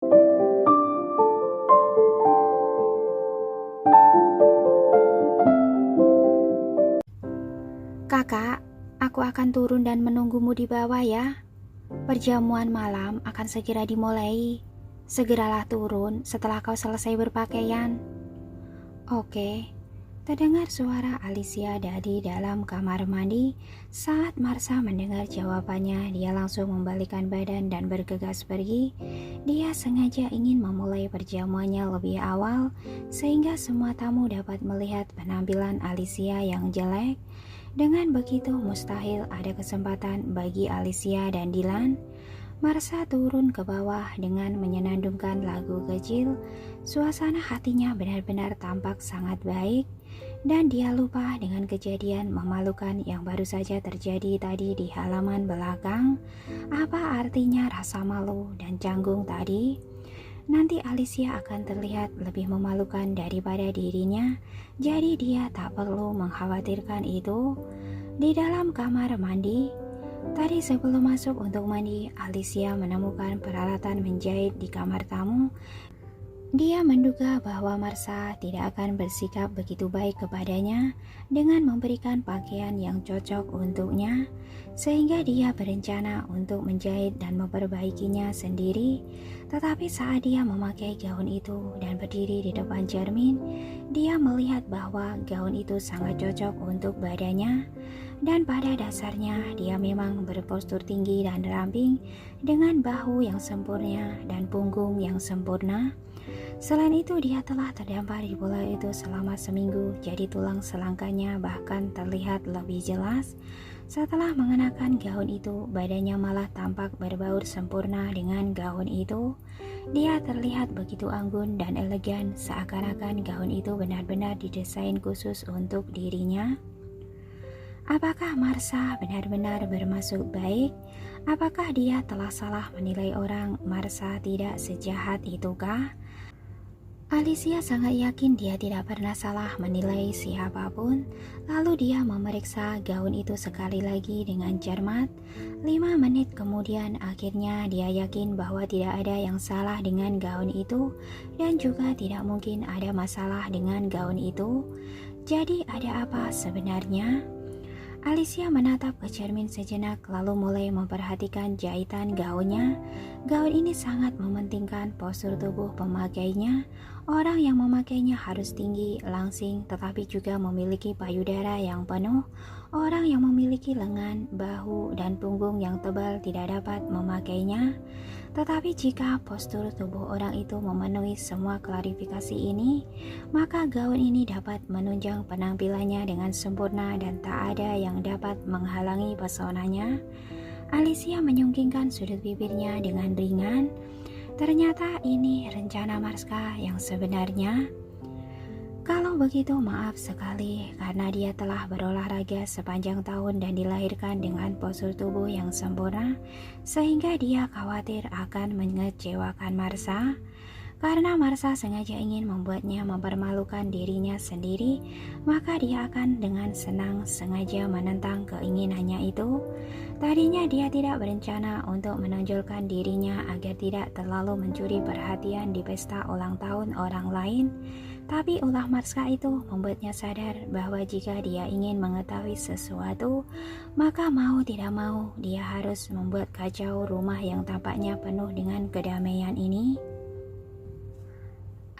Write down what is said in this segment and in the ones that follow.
Kakak, aku akan turun dan menunggumu di bawah ya. Perjamuan malam akan segera dimulai. Segeralah turun setelah kau selesai berpakaian. Oke, terdengar suara Alicia dari dalam kamar mandi. Saat Marsha mendengar jawabannya, dia langsung membalikkan badan dan bergegas pergi. Dia sengaja ingin memulai perjamuannya lebih awal, sehingga semua tamu dapat melihat penampilan Alicia yang jelek. Dengan begitu, mustahil ada kesempatan bagi Alicia dan Dylan. Marsha turun ke bawah dengan menyenandungkan lagu kecil. Suasana hatinya benar-benar tampak sangat baik, dan dia lupa dengan kejadian memalukan yang baru saja terjadi tadi di halaman belakang. Apa artinya rasa malu dan canggung tadi? Nanti Alicia akan terlihat lebih memalukan daripada dirinya, jadi dia tak perlu mengkhawatirkan itu. Di dalam kamar mandi, tadi sebelum masuk untuk mandi, Alicia menemukan peralatan menjahit di kamar tamu. Dia menduga bahwa Marsha tidak akan bersikap begitu baik kepadanya dengan memberikan pakaian yang cocok untuknya, sehingga dia berencana untuk menjahit dan memperbaikinya sendiri. Tetapi saat dia memakai gaun itu dan berdiri di depan cermin, dia melihat bahwa gaun itu sangat cocok untuk badannya, dan pada dasarnya dia memang berpostur tinggi dan ramping dengan bahu yang sempurna dan punggung yang sempurna. Selain itu, dia telah terdampar di bola itu selama seminggu, jadi tulang selangkanya bahkan terlihat lebih jelas. Setelah mengenakan gaun itu, badannya malah tampak berbaur sempurna dengan gaun itu. Dia terlihat begitu anggun dan elegan, seakan-akan gaun itu benar-benar didesain khusus untuk dirinya. Apakah Marsha benar-benar bermaksud baik? Apakah dia telah salah menilai orang? Marsha tidak sejahat itukah? Alicia sangat yakin dia tidak pernah salah menilai siapapun. Lalu dia memeriksa gaun itu sekali lagi dengan cermat. 5 menit kemudian akhirnya dia yakin bahwa tidak ada yang salah dengan gaun itu, dan juga tidak mungkin ada masalah dengan gaun itu. Jadi ada apa sebenarnya? Alicia menatap ke cermin sejenak lalu mulai memperhatikan jahitan gaunnya. Gaun ini sangat mementingkan postur tubuh pemakainya. Orang yang memakainya harus tinggi, langsing, tetapi juga memiliki payudara yang penuh. Orang yang memiliki lengan, bahu, dan punggung yang tebal tidak dapat memakainya. Tetapi jika postur tubuh orang itu memenuhi semua klarifikasi ini, maka gaun ini dapat menunjang penampilannya dengan sempurna dan tak ada yang dapat menghalangi pesonanya. Alicia menyungkingkan sudut bibirnya dengan ringan. Ternyata ini rencana Marsha yang sebenarnya. Kalau begitu, maaf sekali karena dia telah berolahraga sepanjang tahun dan dilahirkan dengan postur tubuh yang sempurna, sehingga dia khawatir akan mengecewakan Marsha. Karena Marsha sengaja ingin membuatnya mempermalukan dirinya sendiri, maka dia akan dengan senang sengaja menentang keinginannya itu. Tadinya dia tidak berencana untuk menonjolkan dirinya agar tidak terlalu mencuri perhatian di pesta ulang tahun orang lain. Tapi ulah Marsha itu membuatnya sadar bahwa jika dia ingin mengetahui sesuatu, maka mau tidak mau dia harus membuat kacau rumah yang tampaknya penuh dengan kedamaian ini.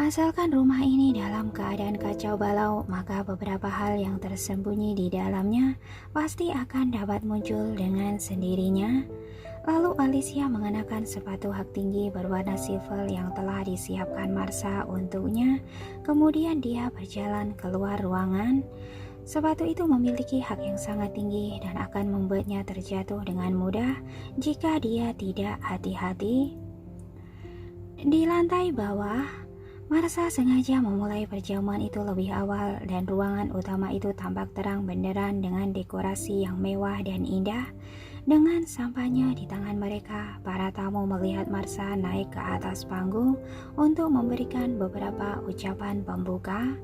Asalkan rumah ini dalam keadaan kacau balau, maka beberapa hal yang tersembunyi di dalamnya pasti akan dapat muncul dengan sendirinya. Lalu Alicia mengenakan sepatu hak tinggi berwarna silver yang telah disiapkan Marsha untuknya. Kemudian dia berjalan keluar ruangan. Sepatu itu memiliki hak yang sangat tinggi dan akan membuatnya terjatuh dengan mudah jika dia tidak hati-hati. Di lantai bawah, Marsha sengaja memulai perjamuan itu lebih awal dan ruangan utama itu tampak terang benderang dengan dekorasi yang mewah dan indah. Dengan sampainya di tangan mereka, para tamu melihat Marsha naik ke atas panggung untuk memberikan beberapa ucapan pembuka.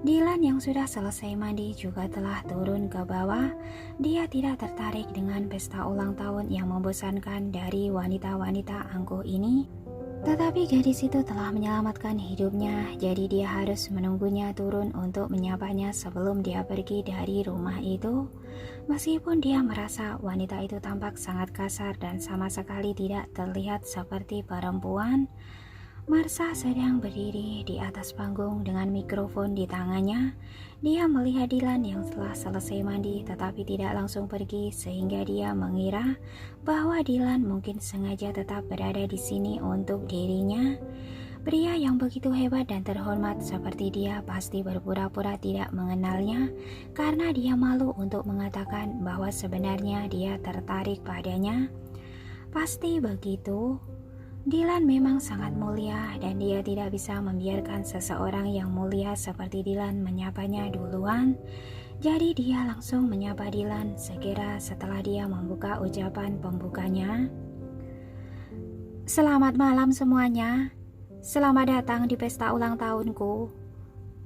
Dylan yang sudah selesai mandi juga telah turun ke bawah. Dia tidak tertarik dengan pesta ulang tahun yang membosankan dari wanita-wanita angkuh ini. Tetapi gadis itu telah menyelamatkan hidupnya, jadi dia harus menunggunya turun untuk menyapanya sebelum dia pergi dari rumah itu. Meskipun dia merasa wanita itu tampak sangat kasar dan sama sekali tidak terlihat seperti perempuan, Marsha sedang berdiri di atas panggung dengan mikrofon di tangannya. Dia melihat Dylan yang telah selesai mandi tetapi tidak langsung pergi, sehingga dia mengira bahwa Dylan mungkin sengaja tetap berada di sini untuk dirinya. Pria yang begitu hebat dan terhormat seperti dia pasti berpura-pura tidak mengenalnya karena dia malu untuk mengatakan bahwa sebenarnya dia tertarik padanya. Pasti begitu. Dylan memang sangat mulia dan dia tidak bisa membiarkan seseorang yang mulia seperti Dylan menyapanya duluan. Jadi dia langsung menyapa Dylan segera setelah dia membuka ucapan pembukanya. Selamat malam semuanya. Selamat datang di pesta ulang tahunku.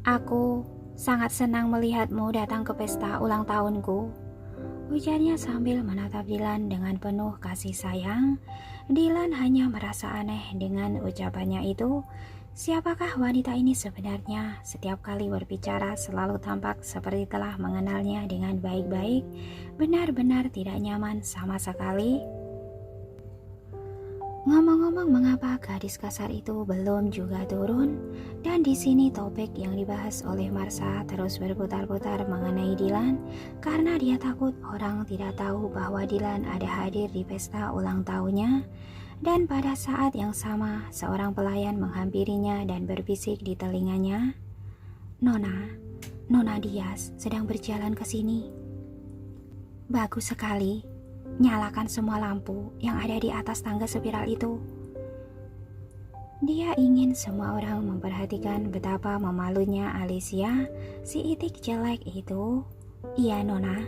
Aku sangat senang melihatmu datang ke pesta ulang tahunku, ujarnya sambil menatap Dylan dengan penuh kasih sayang. Dylan hanya merasa aneh dengan ucapannya itu. Siapakah wanita ini sebenarnya? Setiap kali berbicara selalu tampak seperti telah mengenalnya dengan baik-baik. Benar-benar tidak nyaman sama sekali. Ngomong-ngomong, mengapa gadis kasar itu belum juga turun? Dan di sini topik yang dibahas oleh Marsha terus berputar-putar mengenai Dylan karena dia takut orang tidak tahu bahwa Dylan ada hadir di pesta ulang tahunnya. Dan pada saat yang sama, seorang pelayan menghampirinya dan berbisik di telinganya, Nona Diaz sedang berjalan ke sini. Bagus sekali. Nyalakan semua lampu yang ada di atas tangga spiral itu. Dia ingin semua orang memperhatikan betapa memalunya Alicia, si itik jelek itu. Iya Nona,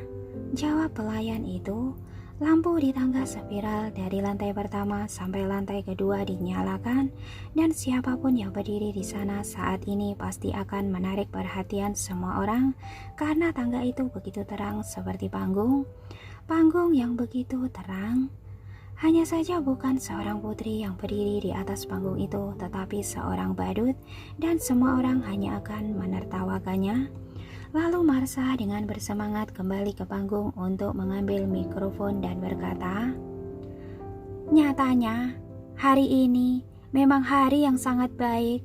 jawab pelayan itu. Lampu di tangga spiral dari lantai pertama sampai lantai kedua dinyalakan, dan siapapun yang berdiri di sana saat ini pasti akan menarik perhatian semua orang karena tangga itu begitu terang seperti panggung. Panggung yang begitu terang. Hanya saja bukan seorang putri yang berdiri di atas panggung itu, tetapi seorang badut, dan semua orang hanya akan menertawakannya. Lalu Marsha dengan bersemangat kembali ke panggung untuk mengambil mikrofon dan berkata, nyatanya, hari ini memang hari yang sangat baik.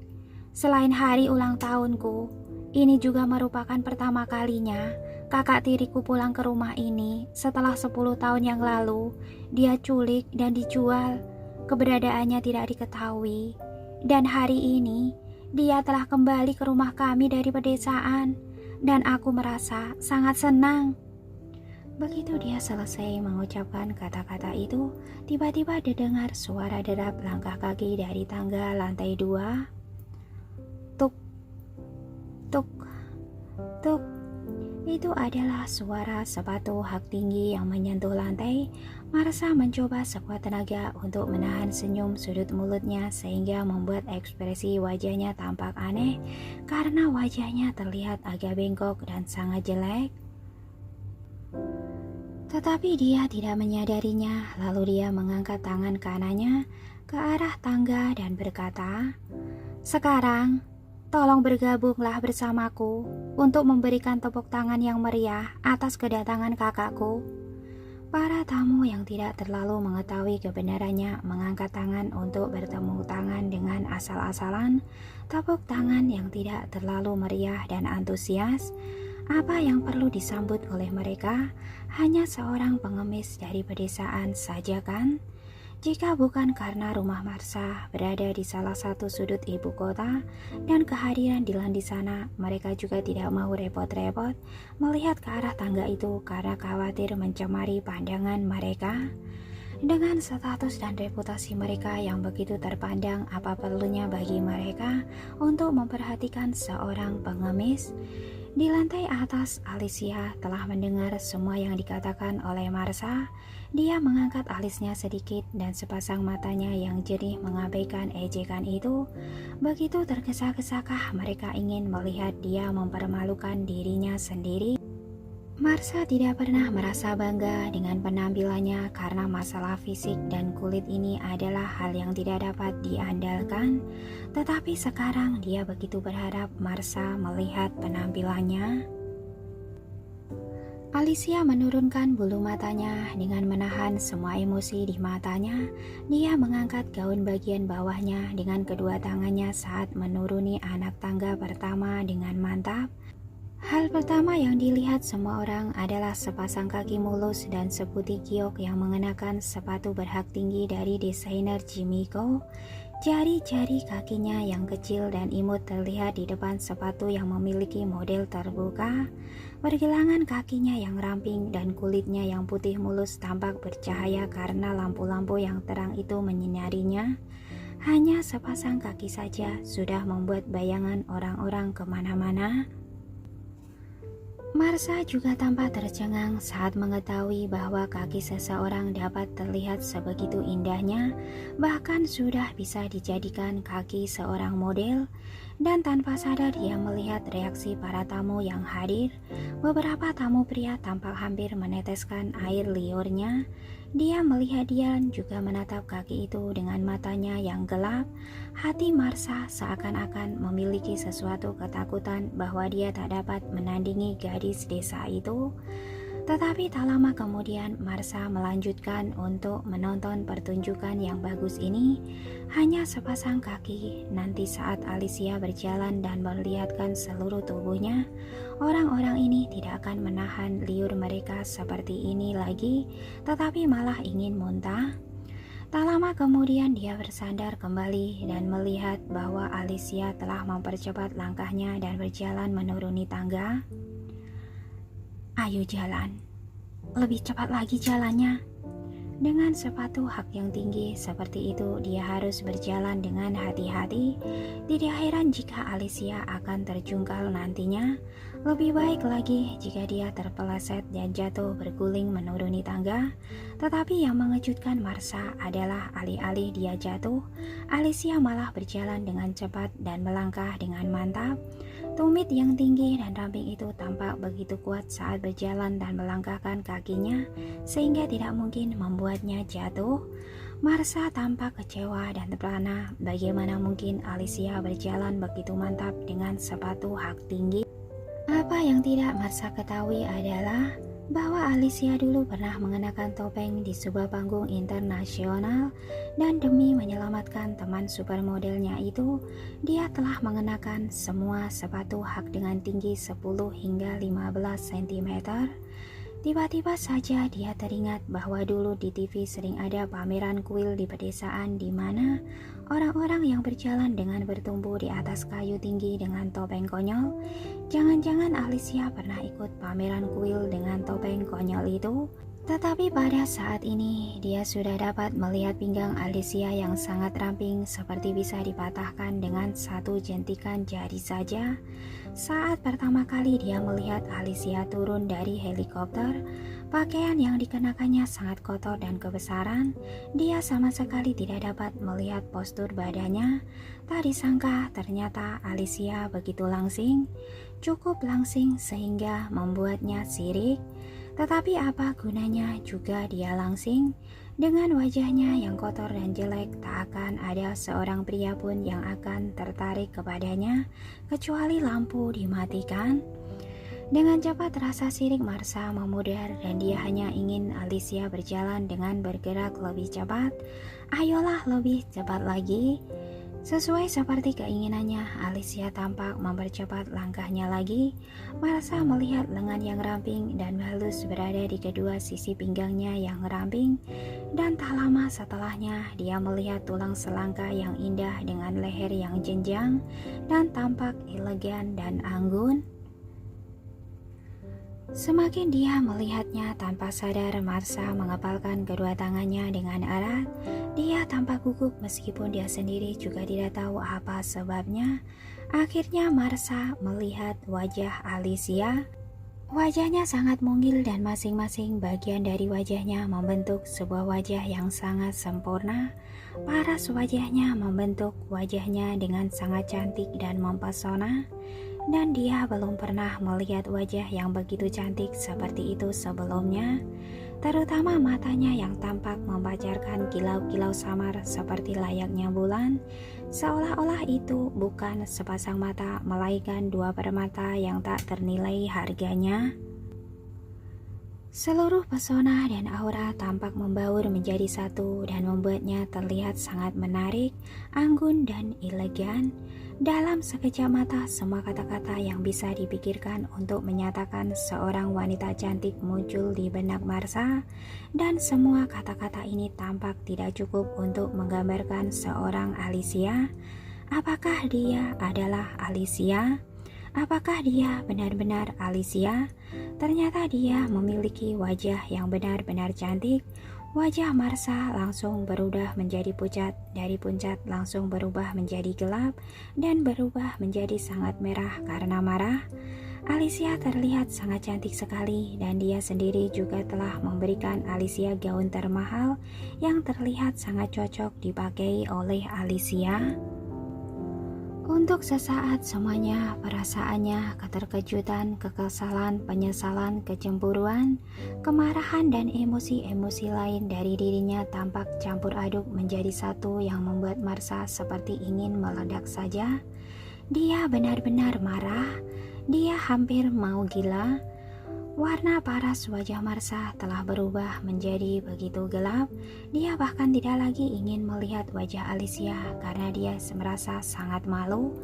Selain hari ulang tahunku, ini juga merupakan pertama kalinya kakak tiriku pulang ke rumah ini setelah 10 tahun yang lalu. Dia culik dan dijual. Keberadaannya tidak diketahui. Dan hari ini, dia telah kembali ke rumah kami dari pedesaan. Dan aku merasa sangat senang. Begitu dia selesai mengucapkan kata-kata itu, tiba-tiba didengar suara derap langkah kaki dari tangga lantai 2. Tuk, tuk, tuk. Itu adalah suara sepatu hak tinggi yang menyentuh lantai. Marsha mencoba sekuat tenaga untuk menahan senyum sudut mulutnya sehingga membuat ekspresi wajahnya tampak aneh karena wajahnya terlihat agak bengkok dan sangat jelek. Tetapi dia tidak menyadarinya, lalu dia mengangkat tangan kanannya ke arah tangga dan berkata, sekarang tolong bergabunglah bersamaku untuk memberikan tepuk tangan yang meriah atas kedatangan kakakku. Para tamu yang tidak terlalu mengetahui kebenarannya mengangkat tangan untuk bertemu tangan dengan asal-asalan, tepuk tangan yang tidak terlalu meriah dan antusias. Apa yang perlu disambut oleh mereka hanya seorang pengemis dari pedesaan saja kan? Jika bukan karena rumah Marsha berada di salah satu sudut ibu kota dan kehadiran Dylan di sana, mereka juga tidak mau repot-repot melihat ke arah tangga itu karena khawatir mencemari pandangan mereka. Dengan status dan reputasi mereka yang begitu terpandang, apa perlunya bagi mereka untuk memperhatikan seorang pengemis? Di lantai atas, Alicia telah mendengar semua yang dikatakan oleh Marsha. Dia mengangkat alisnya sedikit dan sepasang matanya yang jernih mengabaikan ejekan itu. Begitu tergesa-gesakah mereka ingin melihat dia mempermalukan dirinya sendiri? Marsha tidak pernah merasa bangga dengan penampilannya karena masalah fisik dan kulit ini adalah hal yang tidak dapat diandalkan. Tetapi sekarang dia begitu berharap Marsha melihat penampilannya. Alicia menurunkan bulu matanya dengan menahan semua emosi di matanya. Dia mengangkat gaun bagian bawahnya dengan kedua tangannya saat menuruni anak tangga pertama dengan mantap. Hal pertama yang dilihat semua orang adalah sepasang kaki mulus dan seputih giok yang mengenakan sepatu berhak tinggi dari desainer Jimmy Coo. Jari-jari kakinya yang kecil dan imut terlihat di depan sepatu yang memiliki model terbuka. Pergelangan kakinya yang ramping dan kulitnya yang putih mulus tampak bercahaya karena lampu-lampu yang terang itu menyinarinya. Hanya sepasang kaki saja sudah membuat bayangan orang-orang kemana-mana. Marsha juga tampak tercengang saat mengetahui bahwa kaki seseorang dapat terlihat sebegitu indahnya, bahkan sudah bisa dijadikan kaki seorang model. Dan tanpa sadar dia melihat reaksi para tamu yang hadir. Beberapa tamu pria tampak hampir meneteskan air liurnya. Dia melihat dan juga menatap kaki itu dengan matanya yang gelap. Hati Marsha seakan-akan memiliki sesuatu ketakutan bahwa dia tak dapat menandingi gadis desa itu. Tetapi tak lama kemudian Marsha melanjutkan untuk menonton pertunjukan yang bagus ini. Hanya sepasang kaki. Nanti saat Alicia berjalan dan memperlihatkan seluruh tubuhnya, orang-orang ini tidak akan menahan liur mereka seperti ini lagi, tetapi malah ingin muntah. Tak lama kemudian dia bersandar kembali dan melihat bahwa Alicia telah mempercepat langkahnya dan berjalan menuruni tangga. Ayo jalan, lebih cepat lagi jalannya. Dengan sepatu hak yang tinggi seperti itu, dia harus berjalan dengan hati-hati. Tidak heran jika Alicia akan terjungkal nantinya. Lebih baik lagi jika dia terpeleset dan jatuh berguling menuruni tangga. Tetapi yang mengejutkan Marsha adalah alih-alih dia jatuh, Alicia malah berjalan dengan cepat dan melangkah dengan mantap. Tumit yang tinggi dan ramping itu tampak begitu kuat saat berjalan dan melangkahkan kakinya, sehingga tidak mungkin membuatnya jatuh. Marsha tampak kecewa dan terpana. Bagaimana mungkin Alicia berjalan begitu mantap dengan sepatu hak tinggi? Apa yang tidak Marsha ketahui adalah bahwa Alicia dulu pernah mengenakan topeng di sebuah panggung internasional, dan demi menyelamatkan teman supermodelnya itu, dia telah mengenakan semua sepatu hak dengan tinggi 10 hingga 15 cm. Tiba-tiba saja dia teringat bahwa dulu di TV sering ada pameran kuil di pedesaan di mana orang-orang yang berjalan dengan bertumbuh di atas kayu tinggi dengan topeng konyol. Jangan-jangan Alicia pernah ikut pameran kuil dengan topeng konyol itu? Tetapi pada saat ini dia sudah dapat melihat pinggang Alicia yang sangat ramping seperti bisa dipatahkan dengan satu jentikan jari saja. Saat pertama kali dia melihat Alicia turun dari helikopter, pakaian yang dikenakannya sangat kotor dan kebesaran. Dia sama sekali tidak dapat melihat postur badannya. Tak disangka ternyata Alicia begitu langsing, cukup langsing sehingga membuatnya sirik. Tetapi apa gunanya juga dia langsing? Dengan wajahnya yang kotor dan jelek, tak akan ada seorang pria pun yang akan tertarik kepadanya, kecuali lampu dimatikan. Dengan cepat rasa sirik Marsha memudar dan dia hanya ingin Alicia berjalan dengan bergerak lebih cepat. Ayolah lebih cepat lagi. Sesuai seperti keinginannya, Alicia tampak mempercepat langkahnya lagi. Marsha melihat lengan yang ramping dan halus berada di kedua sisi pinggangnya yang ramping. Dan tak lama setelahnya, dia melihat tulang selangka yang indah dengan leher yang jenjang dan tampak elegan dan anggun. Semakin dia melihatnya tanpa sadar, Marsha mengepalkan kedua tangannya dengan erat. Dia tampak gugup meskipun dia sendiri juga tidak tahu apa sebabnya. Akhirnya Marsha melihat wajah Alicia. Wajahnya sangat mungil dan masing-masing bagian dari wajahnya membentuk sebuah wajah yang sangat sempurna. Paras wajahnya membentuk wajahnya dengan sangat cantik dan mempesona. dan dia belum pernah melihat wajah yang begitu cantik seperti itu sebelumnya, terutama matanya yang tampak memancarkan kilau-kilau samar seperti layaknya bulan, seolah-olah itu bukan sepasang mata melainkan dua permata yang tak ternilai harganya. Seluruh pesona dan aura tampak membaur menjadi satu dan membuatnya terlihat sangat menarik, anggun, dan elegan. Dalam sekejap mata, semua kata-kata yang bisa dipikirkan untuk menyatakan seorang wanita cantik muncul di benak Marsha, dan semua kata-kata ini tampak tidak cukup untuk menggambarkan seorang Alicia. Apakah dia adalah Alicia? Apakah dia benar-benar Alicia? Ternyata dia memiliki wajah yang benar-benar cantik. Wajah Marsha langsung berubah menjadi pucat, dari pucat langsung berubah menjadi gelap, dan berubah menjadi sangat merah karena marah. Alicia terlihat sangat cantik sekali, dan dia sendiri juga telah memberikan Alicia gaun termahal yang terlihat sangat cocok dipakai oleh Alicia. Untuk sesaat semuanya, perasaannya, keterkejutan, kekesalan, penyesalan, kecemburuan, kemarahan, dan emosi-emosi lain dari dirinya tampak campur aduk menjadi satu yang membuat Marsha seperti ingin meledak saja. Dia benar-benar marah, dia hampir mau gila. Warna paras wajah Marsha telah berubah menjadi begitu gelap. Dia bahkan tidak lagi ingin melihat wajah Alicia karena dia merasa sangat malu.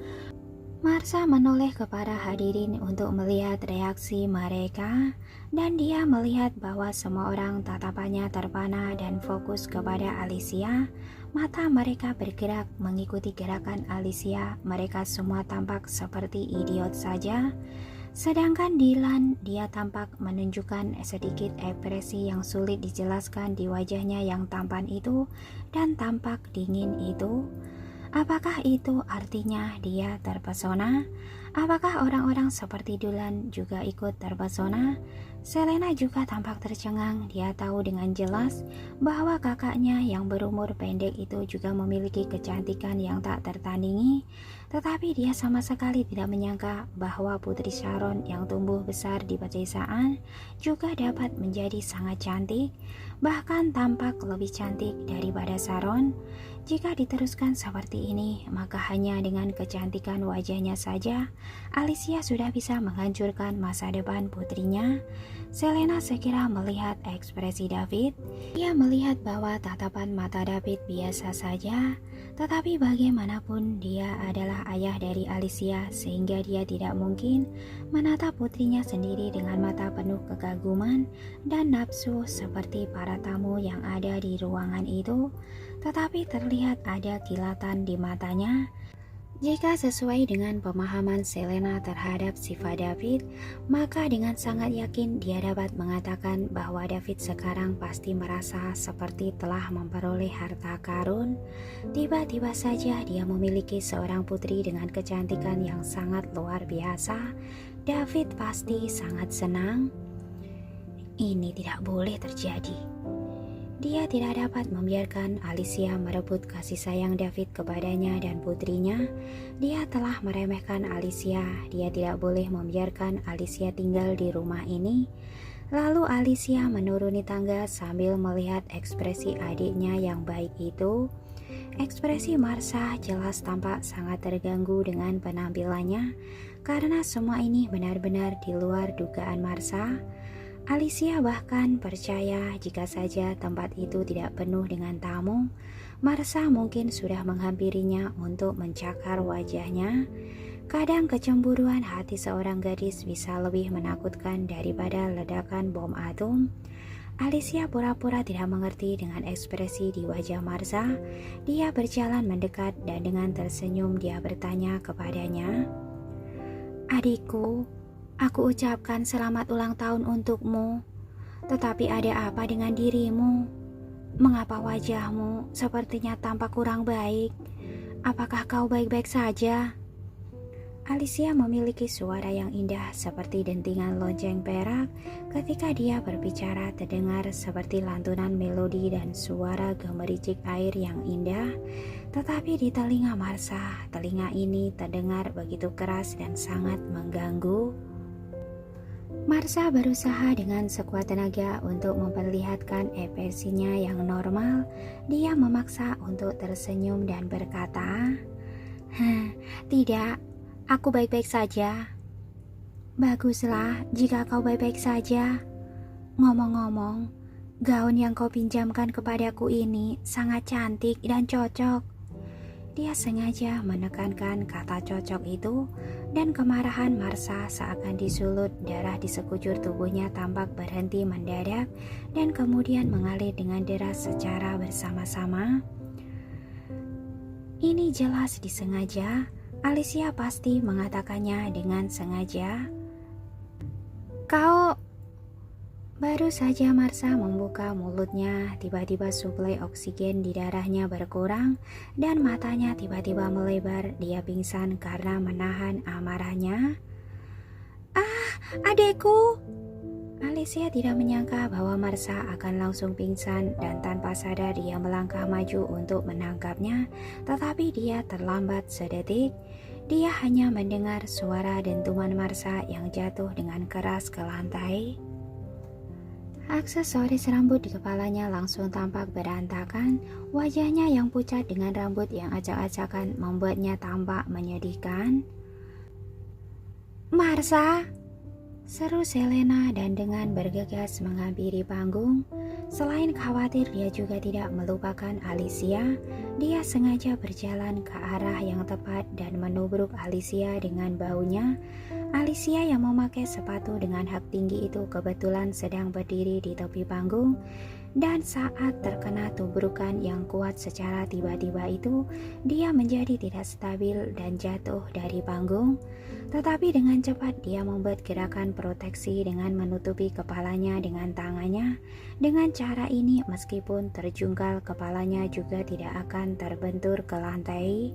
Marsha menoleh kepada hadirin untuk melihat reaksi mereka, dan dia melihat bahwa semua orang tatapannya terpana dan fokus kepada Alicia. Mata mereka bergerak mengikuti gerakan Alicia. Mereka semua tampak seperti idiot saja. Sedangkan Dylan, dia tampak menunjukkan sedikit ekspresi yang sulit dijelaskan di wajahnya yang tampan itu dan tampak dingin itu. Apakah itu artinya dia terpesona? Apakah orang-orang seperti Dylan juga ikut terpesona? Selena juga tampak tercengang. Dia tahu dengan jelas bahwa kakaknya yang berumur pendek itu juga memiliki kecantikan yang tak tertandingi. Tetapi dia sama sekali tidak menyangka bahwa Putri Sharon yang tumbuh besar di pedesaan juga dapat menjadi sangat cantik, bahkan tampak lebih cantik daripada Sharon. Jika diteruskan seperti ini, maka hanya dengan kecantikan wajahnya saja, Alicia sudah bisa menghancurkan masa depan putrinya. Selena segera melihat ekspresi David. Dia melihat bahwa tatapan mata David biasa saja, tetapi bagaimanapun dia adalah ayah dari Alicia, sehingga dia tidak mungkin menatap putrinya sendiri dengan mata penuh kekaguman dan nafsu seperti para tamu yang ada di ruangan itu. Tetapi terlihat ada kilatan di matanya. Jika sesuai dengan pemahaman Selena terhadap sifat David, maka dengan sangat yakin dia dapat mengatakan bahwa David sekarang pasti merasa seperti telah memperoleh harta karun. Tiba-tiba saja dia memiliki seorang putri dengan kecantikan yang sangat luar biasa. David pasti sangat senang. Ini tidak boleh terjadi. Dia tidak dapat membiarkan Alicia merebut kasih sayang David kepadanya dan putrinya. Dia telah meremehkan Alicia. Dia tidak boleh membiarkan Alicia tinggal di rumah ini. Lalu Alicia menuruni tangga sambil melihat ekspresi adiknya yang baik itu. Ekspresi Marsha jelas tampak sangat terganggu dengan penampilannya, karena semua ini benar-benar di luar dugaan Marsha. Alicia bahkan percaya jika saja tempat itu tidak penuh dengan tamu, Marsha mungkin sudah menghampirinya untuk mencakar wajahnya. Kadang kecemburuan hati seorang gadis bisa lebih menakutkan daripada ledakan bom atom. Alicia pura-pura tidak mengerti dengan ekspresi di wajah Marsha. Dia berjalan mendekat dan dengan tersenyum dia bertanya kepadanya, "Adikku, aku ucapkan selamat ulang tahun untukmu, tetapi ada apa dengan dirimu? Mengapa wajahmu sepertinya tampak kurang baik? Apakah kau baik-baik saja?" Alicia memiliki suara yang indah seperti dentingan lonceng perak. Ketika dia berbicara terdengar seperti lantunan melodi dan suara gemericik air yang indah. Tetapi di telinga Marsha, telinga ini terdengar begitu keras dan sangat mengganggu. Marsha berusaha dengan sekuat tenaga untuk memperlihatkan ekspresinya yang normal. Dia memaksa untuk tersenyum dan berkata, "Tidak, aku baik-baik saja." "Baguslah jika kau baik-baik saja. Ngomong-ngomong, gaun yang kau pinjamkan kepadaku ini sangat cantik dan cocok." Dia sengaja menekankan kata cocok itu, dan kemarahan Marsha seakan disulut. Darah di sekujur tubuhnya tampak berhenti mendadak dan kemudian mengalir dengan deras secara bersama-sama. Ini jelas disengaja. Alicia pasti mengatakannya dengan sengaja. "Kau..." Baru saja Marsha membuka mulutnya, tiba-tiba suplai oksigen di darahnya berkurang dan matanya tiba-tiba melebar. Dia pingsan karena menahan amarahnya. "Ah, adekku!" Alicia tidak menyangka bahwa Marsha akan langsung pingsan dan tanpa sadar dia melangkah maju untuk menangkapnya, tetapi dia terlambat sedetik. Dia hanya mendengar suara dentuman Marsha yang jatuh dengan keras ke lantai. Aksesoris rambut di kepalanya langsung tampak berantakan. Wajahnya yang pucat dengan rambut yang acak-acakan membuatnya tampak menyedihkan. "Marsha!" seru Selena dan dengan bergegas menghampiri panggung. Selain khawatir, dia juga tidak melupakan Alicia. Dia sengaja berjalan ke arah yang tepat dan menubruk Alicia dengan baunya. Alicia yang memakai sepatu dengan hak tinggi itu kebetulan sedang berdiri di tepi panggung, dan saat terkena tubrukan yang kuat secara tiba-tiba itu, dia menjadi tidak stabil dan jatuh dari panggung. Tetapi dengan cepat dia membuat gerakan proteksi dengan menutupi kepalanya dengan tangannya. Dengan cara ini, meskipun terjungkal, kepalanya juga tidak akan terbentur ke lantai.